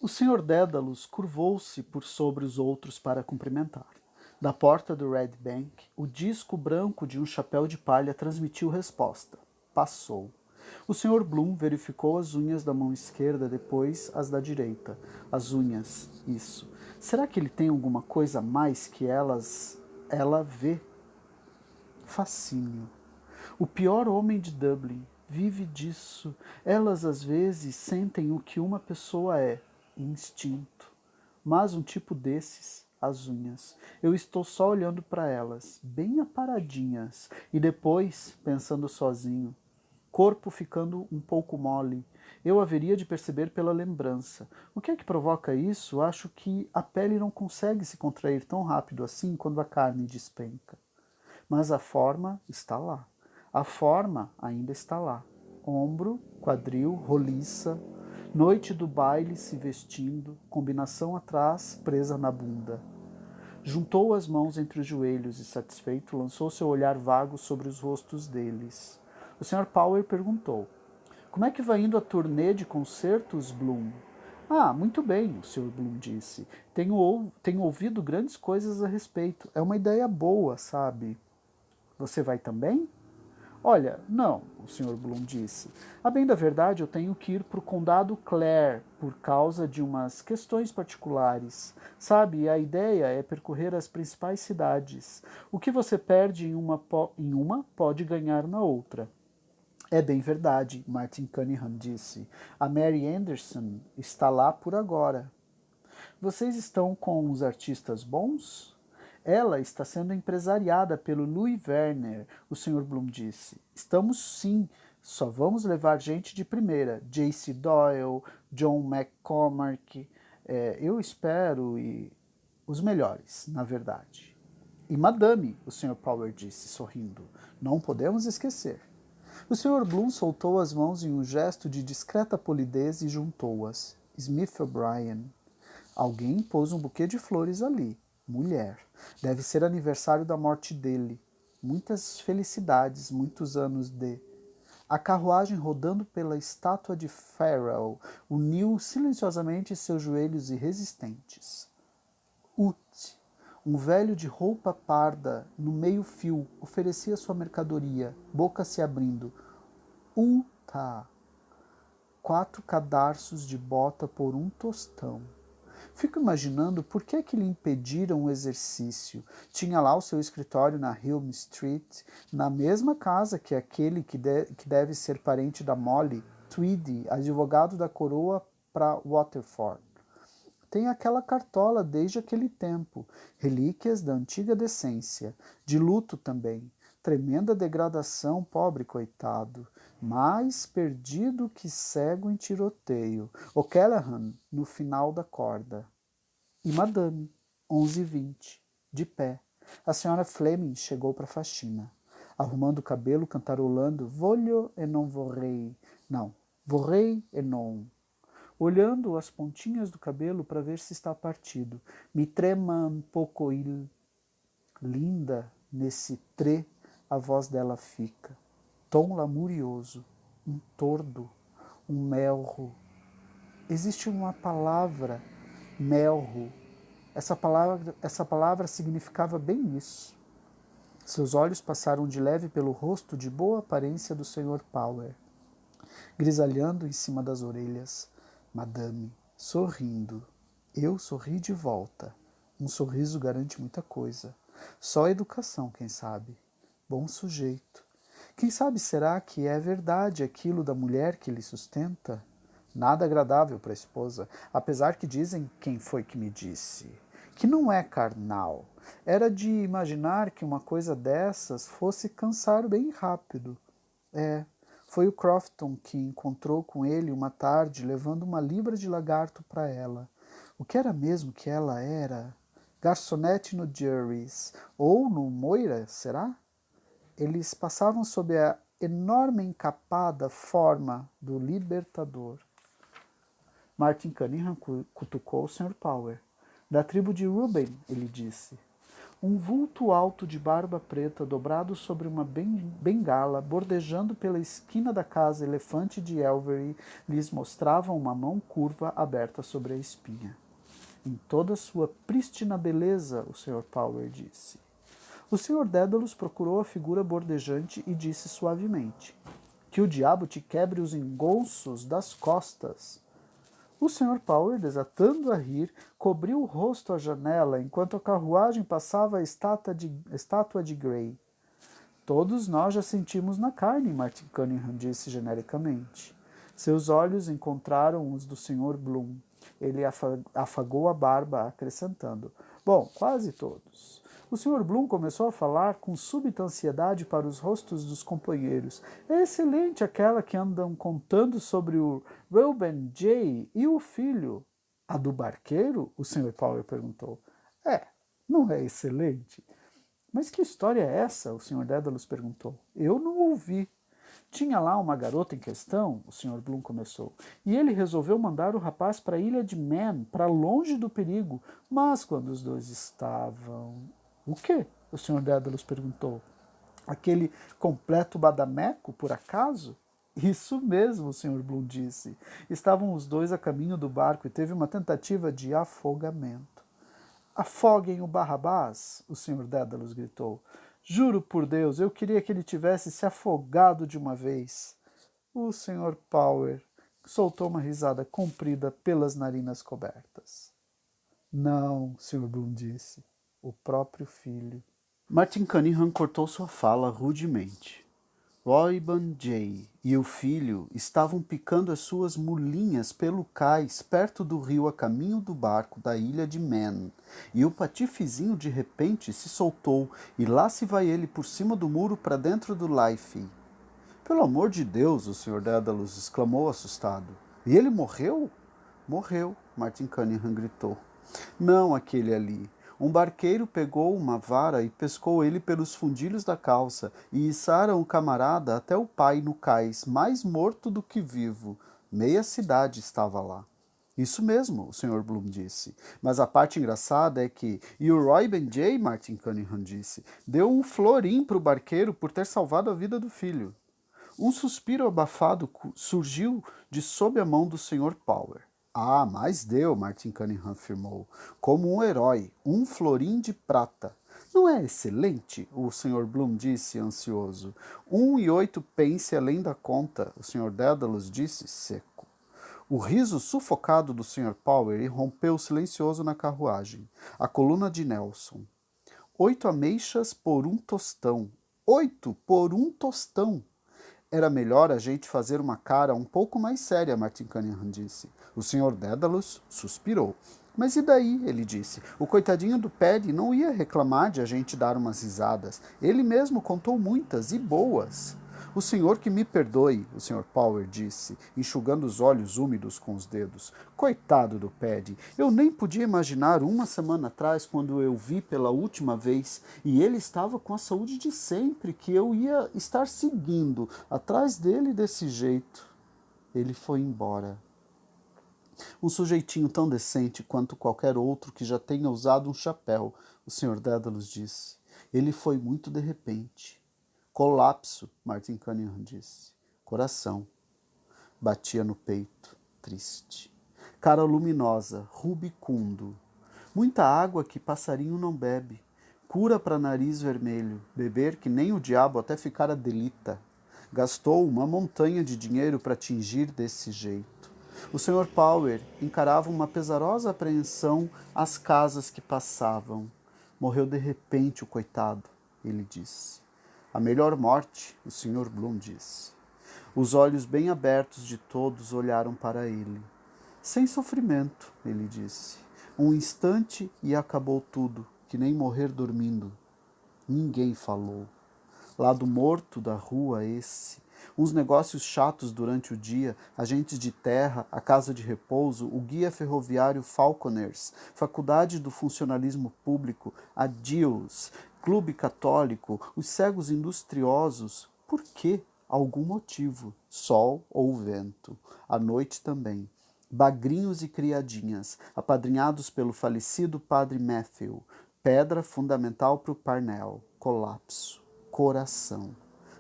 O Sr. Dédalus curvou-se por sobre os outros para cumprimentar. Da porta do Red Bank, o disco branco de um chapéu de palha transmitiu resposta. Passou. O Sr. Bloom verificou as unhas da mão esquerda, depois as da direita. As unhas, isso. Será que ele tem alguma coisa a mais que ela vê? Fascínio. O pior homem de Dublin vive disso. Elas às vezes sentem o que uma pessoa é, instinto. Mas um tipo desses, as unhas. Eu estou só olhando para elas, bem aparadinhas, e depois, pensando sozinho, corpo ficando um pouco mole. Eu haveria de perceber pela lembrança. O que é que provoca isso? Acho que a pele não consegue se contrair tão rápido assim quando a carne despenca. Mas a forma está lá. A forma ainda está lá. Ombro, quadril, roliça, noite do baile se vestindo, combinação atrás, presa na bunda. Juntou as mãos entre os joelhos e, satisfeito, lançou seu olhar vago sobre os rostos deles. O Sr. Power perguntou: Como é que vai indo a turnê de concertos, Bloom? Ah, muito bem, o Sr. Bloom disse. Tenho ouvido grandes coisas a respeito. É uma ideia boa, sabe? Você vai também? Olha, não, o Sr. Bloom disse. A bem da verdade, eu tenho que ir para o condado Clare por causa de umas questões particulares. Sabe, a ideia é percorrer as principais cidades. O que você perde em uma pode ganhar na outra. É bem verdade, Martin Cunningham disse. A Mary Anderson está lá por agora. Vocês estão com os artistas bons? Ela está sendo empresariada pelo Louis Werner, o Sr. Bloom disse. Estamos sim, só vamos levar gente de primeira. J.C. Doyle, John McCormack, eu espero, e os melhores, na verdade. E Madame, o Sr. Power disse, sorrindo. Não podemos esquecer. O Sr. Bloom soltou as mãos em um gesto de discreta polidez e juntou-as. Smith O'Brien. Alguém pôs um buquê de flores ali. Mulher. Deve ser aniversário da morte dele. Muitas felicidades, muitos anos de. A carruagem rodando pela estátua de Pharaoh uniu silenciosamente seus joelhos irresistentes. Ut, um velho de roupa parda, no meio-fio, oferecia sua mercadoria, boca se abrindo. Uta! 4 cadarços de bota por um tostão. Fico imaginando por que lhe impediram o exercício. Tinha lá o seu escritório na Hume Street, na mesma casa que aquele que deve ser parente da Molly, Tweedy, advogado da coroa para Waterford. Tem aquela cartola desde aquele tempo, relíquias da antiga decência, de luto também. Tremenda degradação, pobre coitado. Mais perdido que cego em tiroteio. O'Callaghan, no final da corda. E Madame, 11h20, de pé. A senhora Fleming chegou para a faxina. Arrumando o cabelo, cantarolando Voglio e non vorrei. Não, vorrei e non. Olhando as pontinhas do cabelo para ver se está partido. Me trema um pouco il. Linda, nesse tre, a voz dela fica. Tom lamurioso, um tordo, um melro. Existe uma palavra, melro. Essa palavra significava bem isso. Seus olhos passaram de leve pelo rosto de boa aparência do Sr. Power, grisalhando em cima das orelhas. Madame, sorrindo. Eu sorri de volta. Um sorriso garante muita coisa. Só educação, quem sabe. Bom sujeito. Quem sabe será que é verdade aquilo da mulher que lhe sustenta? Nada agradável para a esposa, apesar que dizem quem foi que me disse. Que não é carnal. Era de imaginar que uma coisa dessas fosse cansar bem rápido. Foi o Crofton que encontrou com ele uma tarde levando uma libra de lagarto para ela. O que era mesmo que ela era? Garçonete no Jerry's ou no Moira, será? Eles passavam sob a enorme encapada forma do libertador. Martin Cunningham cutucou o Sr. Power. Da tribo de Reuben, ele disse. Um vulto alto de barba preta, dobrado sobre uma bengala, bordejando pela esquina da casa elefante de Elvery, lhes mostrava uma mão curva aberta sobre a espinha. Em toda sua prístina beleza, o Sr. Power disse. O Sr. Dédalus procurou a figura bordejante e disse suavemente: que o diabo te quebre os engolços das costas. O Sr. Power, desatando a rir, cobriu o rosto à janela enquanto a carruagem passava a estátua de Grey. Todos nós já sentimos na carne, Martin Cunningham disse genericamente. Seus olhos encontraram os do Sr. Bloom. Ele afagou a barba, acrescentando: bom, quase todos. O Sr. Bloom começou a falar com súbita ansiedade para os rostos dos companheiros. É excelente aquela que andam contando sobre o Reuben J. e o filho. A do barqueiro? O Sr. Power perguntou. Não é excelente? Mas que história é essa? O Sr. Dédalus perguntou. Eu não ouvi. Tinha lá uma garota em questão, o Sr. Bloom começou, e ele resolveu mandar o rapaz para a ilha de Man, para longe do perigo. Mas quando os dois estavam... O quê? O Sr. Dédalus perguntou. Aquele completo badameco, por acaso? Isso mesmo, o Sr. Bloom disse. Estavam os dois a caminho do barco e teve uma tentativa de afogamento. Afoguem o Barrabás, o Sr. Dédalus gritou. Juro por Deus, eu queria que ele tivesse se afogado de uma vez. O Sr. Power soltou uma risada comprida pelas narinas cobertas. Não, Sr. Bloom disse. O próprio filho. Martin Cunningham cortou sua fala rudemente. Reuben J. e o filho estavam picando as suas mulinhas pelo cais perto do rio a caminho do barco da ilha de Man, e o patifezinho de repente se soltou, e lá se vai ele por cima do muro para dentro do Life. Pelo amor de Deus, o Sr. Dédalus exclamou assustado. E ele morreu? Morreu, Martin Cunningham gritou. Não aquele ali. Um barqueiro pegou uma vara e pescou ele pelos fundilhos da calça, e içaram o camarada até o pai no cais, mais morto do que vivo. Meia cidade estava lá. Isso mesmo, o Sr. Bloom disse. Mas a parte engraçada é que... E o Reuben J., Martin Cunningham disse, deu um florim para o barqueiro por ter salvado a vida do filho. Um suspiro abafado surgiu de sob a mão do Sr. Power. Ah, mas deu, Martin Cunningham afirmou, como um herói, um florim de prata. Não é excelente? O Sr. Bloom disse, ansioso. 1,8 pence além da conta, o Sr. Dédalus disse, seco. O riso sufocado do Sr. Power irrompeu silencioso na carruagem. A coluna de Nelson. 8 ameixas por um tostão. 8 por um tostão! Era melhor a gente fazer uma cara um pouco mais séria, Martin Cunningham disse. O Sr. Dédalus suspirou. Mas e daí? Ele disse. O coitadinho do Paddy não ia reclamar de a gente dar umas risadas. Ele mesmo contou muitas, e boas. O senhor que me perdoe, o Sr. Power disse, enxugando os olhos úmidos com os dedos. Coitado do Paddy, eu nem podia imaginar uma semana atrás, quando eu vi pela última vez, e ele estava com a saúde de sempre, que eu ia estar seguindo atrás dele desse jeito. Ele foi embora. Um sujeitinho tão decente quanto qualquer outro que já tenha usado um chapéu, o Sr. Dédalus disse. Ele foi muito de repente. Colapso, Martin Cunningham disse. Coração. Batia no peito, triste. Cara luminosa, rubicundo. Muita água que passarinho não bebe. Cura para nariz vermelho. Beber que nem o diabo até ficar a delita. Gastou uma montanha de dinheiro para tingir desse jeito. O Sr. Power encarava uma pesarosa apreensão as casas que passavam. Morreu de repente o coitado, ele disse. A melhor morte, o Sr. Bloom disse. Os olhos bem abertos de todos olharam para ele. Sem sofrimento, ele disse. Um instante e acabou tudo, que nem morrer dormindo. Ninguém falou. Lado morto da rua esse. Uns negócios chatos durante o dia, agentes de terra, a casa de repouso, o guia ferroviário Falconers, faculdade do funcionalismo público, a DIOS, clube católico, os cegos industriosos. Por quê? Algum motivo. Sol ou vento. A noite também. Bagrinhos e criadinhas, apadrinhados pelo falecido padre Matthew. Pedra fundamental para o Parnell. Colapso. Coração.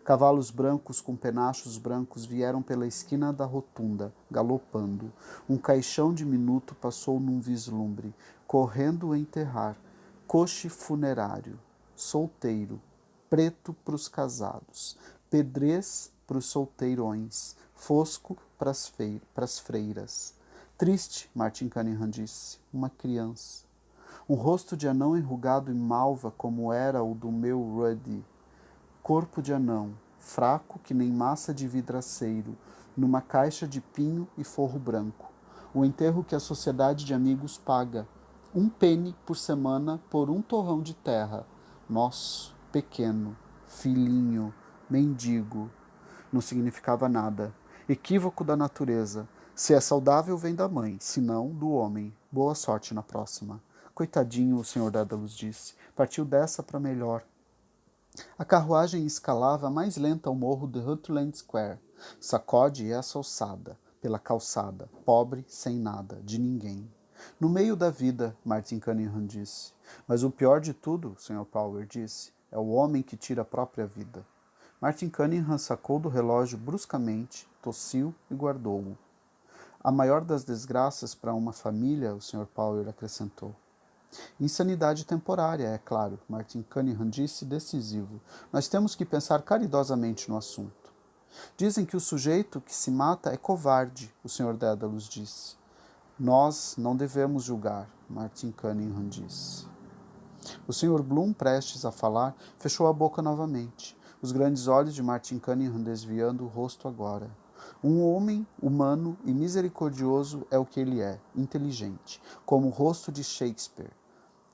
Cavalos brancos com penachos brancos vieram pela esquina da rotunda, galopando. Um caixão diminuto passou num vislumbre, correndo a enterrar. Coche funerário. Solteiro. Preto para os casados. Pedrez para os solteirões. Fosco para as freiras. Triste, Martin Cunningham disse, uma criança. Um rosto de anão enrugado e malva como era o do meu Ruddy. Corpo de anão, fraco que nem massa de vidraceiro, numa caixa de pinho e forro branco. O enterro que a sociedade de amigos paga. 1 penny por semana por um torrão de terra. Nosso, pequeno, filhinho, mendigo. Não significava nada. Equívoco da natureza. Se é saudável, vem da mãe, se não, do homem. Boa sorte na próxima. Coitadinho, o Sr. Dédalus disse. Partiu dessa para melhor. A carruagem escalava mais lenta o morro de Rutland Square. Sacode essa alçada, pela calçada, pobre, sem nada, de ninguém. No meio da vida, Martin Cunningham disse. Mas o pior de tudo, Sr. Power disse, é o homem que tira a própria vida. Martin Cunningham sacou do relógio bruscamente, tossiu e guardou-o. A maior das desgraças para uma família, o Sr. Power acrescentou. Insanidade temporária, é claro, Martin Cunningham disse decisivo. Nós temos que pensar caridosamente no assunto. Dizem que o sujeito que se mata é covarde, o Sr. Dédalus disse. Nós não devemos julgar, Martin Cunningham disse. O Sr. Bloom, prestes a falar, fechou a boca novamente, os grandes olhos de Martin Cunningham desviando o rosto agora. Um homem humano e misericordioso é o que ele é, inteligente, como o rosto de Shakespeare.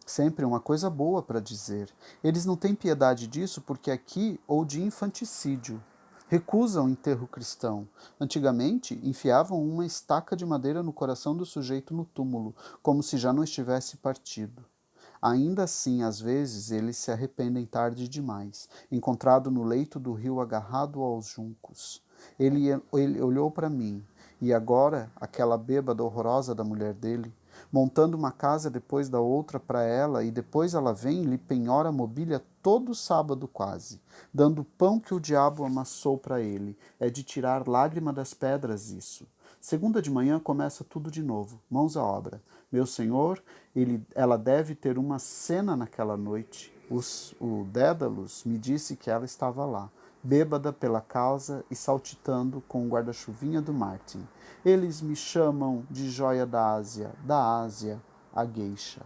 Sempre uma coisa boa para dizer. Eles não têm piedade disso porque aqui ou de infanticídio. Recusam enterro cristão. Antigamente, enfiavam uma estaca de madeira no coração do sujeito no túmulo, como se já não estivesse partido. Ainda assim, às vezes, eles se arrependem tarde demais, encontrado no leito do rio agarrado aos juncos. Ele olhou para mim, e agora, aquela bêbada horrorosa da mulher dele, montando uma casa depois da outra para ela, e depois ela vem e lhe penhora a mobília todo sábado quase, dando o pão que o diabo amassou para ele. É de tirar lágrima das pedras isso. Segunda de manhã começa tudo de novo, mãos à obra. Meu senhor, ela deve ter uma cena naquela noite. O Dédalus me disse que ela estava lá, bêbada pela causa e saltitando com o guarda-chuvinha do Martin. Eles me chamam de joia da Ásia, a gueixa.